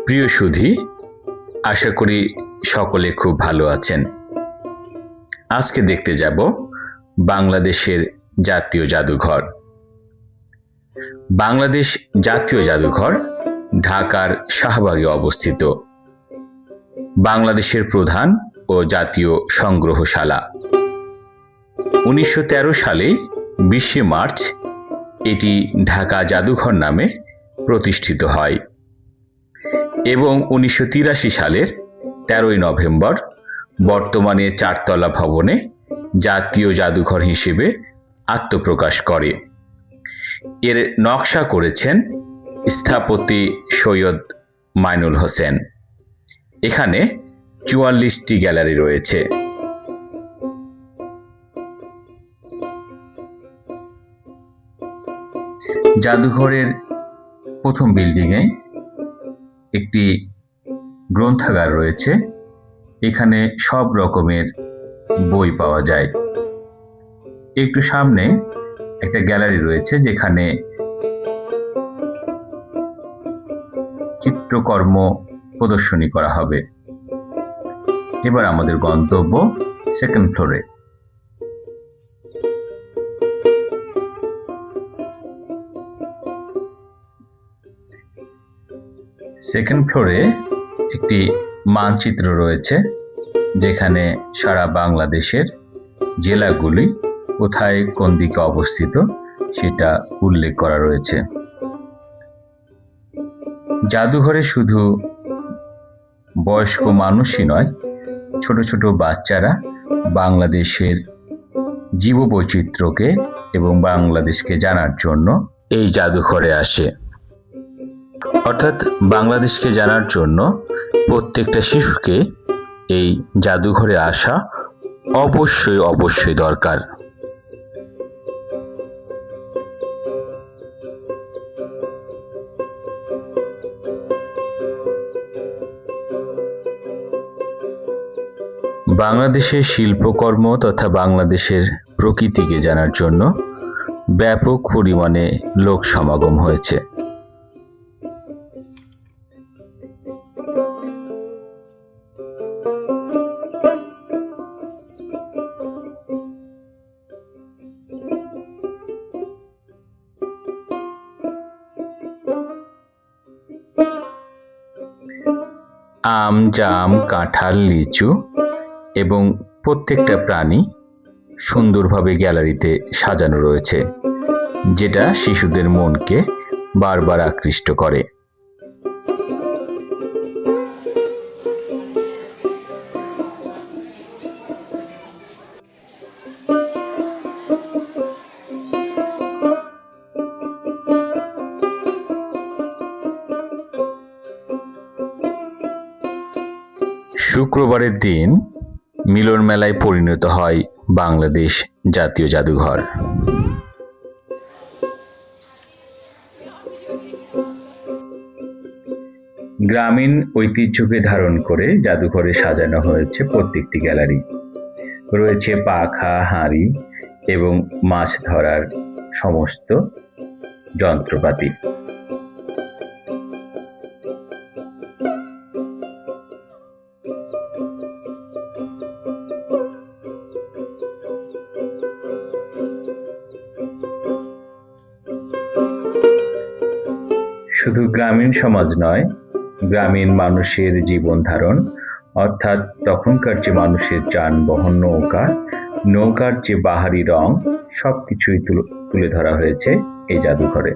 প্রিয় সুধী, আশা করি সকলে খুব ভালো আছেন। আজকে দেখতে যাব বাংলাদেশের জাতীয় জাদুঘর। বাংলাদেশ জাতীয় জাদুঘর ঢাকার শাহবাগে অবস্থিত। বাংলাদেশের প্রধান ও জাতীয় সংগ্রহশালা। 1913 সালে 20 মার্চ এটি ঢাকা জাদুঘর নামে প্রতিষ্ঠিত হয় এবং 1983 সালের 13 নভেম্বর বর্তমানে 4 তলা ভবনে জাতীয় জাদুঘর হিসেবে আত্মপ্রকাশ করে। এর নকশা করেছেন স্থপতি সৈয়দ মাইনুল হোসেন। এখানে 44টি গ্যালারি রয়েছে। জাদুঘরের প্রথম বিল্ডিংয়ে একটি গ্রন্থাগার রয়েছে। এখানে সব রকমের বই পাওয়া যায়। একটু সামনে একটা গ্যালারি রয়েছে যেখানে চিত্রকর্ম প্রদর্শনী করা হবে। এবার আমাদের গন্তব্য সেকেন্ড ফ্লোরে। সেকেন্ড ফ্লোরে একটি মানচিত্র রয়েছে যেখানে সারা বাংলাদেশের জেলাগুলি কোথায় কোন দিকে অবস্থিত সেটা উল্লেখ করা রয়েছে। জাদুঘরে শুধু বয়স্ক মানুষই নয়, ছোট ছোট বাচ্চারা বাংলাদেশের জীববৈচিত্র্যকে এবং বাংলাদেশকে জানার জন্য এই জাদুঘরে আসে। অর্থাৎ বাংলাদেশকে জানার জন্য প্রত্যেকটা শিশুকে এই জাদুঘরে আসা অবশ্যই দরকার। বাংলাদেশের শিল্পকর্ম তথা বাংলাদেশের প্রকৃতিকে জানার জন্য ব্যাপক পরিমাণে লোক সমাগম হয়েছে। আম, জাম, কাঁঠাল, লিচু এবং প্রত্যেকটা প্রাণী সুন্দরভাবে গ্যালারিতে সাজানো রয়েছে, যেটা শিশুদের মনকে বারবার আকৃষ্ট করে। শুক্রবারের দিন মিলন মেলায় পরিণত হয় বাংলাদেশ জাতীয় জাদুঘর। গ্রামীণ ঐতিহ্যকে ধারণ করে জাদুঘরে সাজানো হয়েছে প্রত্যেকটি গ্যালারি। রয়েছে পাখা, হাঁড়ি এবং মাছ ধরার সমস্ত যন্ত্রপাতি। শুধু গ্রামীণ সমাজ নয়, গ্রামীণ মানুষের জীবন ধারণ, অর্থাৎ তখনকার যে মানুষের যানবাহন, নৌকার যে বাহারি রং, সবকিছুই তুলে ধরা হয়েছে এই জাদুঘরে।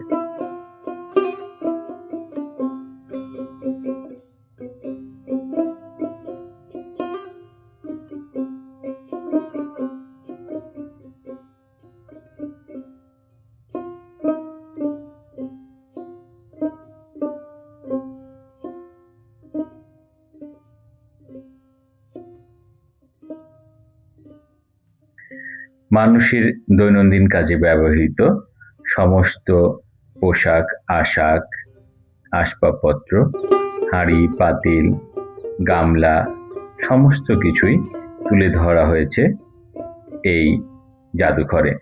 মানুষের দৈনন্দিন কাজে ব্যবহৃত সমস্ত পোশাক, আশাক, আসবাবপত্র, হাঁড়ি, পাতিল, গামলা সমস্ত কিছুই তুলে ধরা হয়েছে এই জাদুঘরে।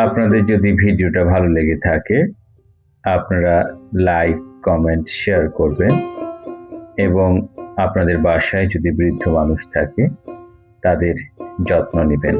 আপনাদের যদি ভিডিওটা ভালো লেগে থাকে আপনারা লাইক, কমেন্ট, শেয়ার করবেন এবং আপনাদের বাসায় যদি বৃদ্ধ মানুষ থাকে তাদের যত্ন নেবেন।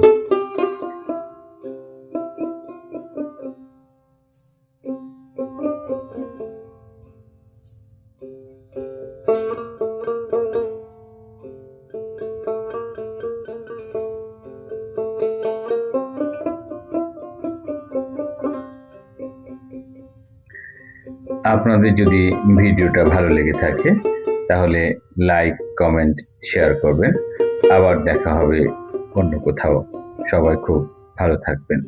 আপনাদের যদি ভিডিওটা ভালো লেগে থাকে তাহলে লাইক, কমেন্ট, শেয়ার করবেন। আবার দেখা হবে অন্য কোথাও। সবাই খুব ভালো থাকবেন।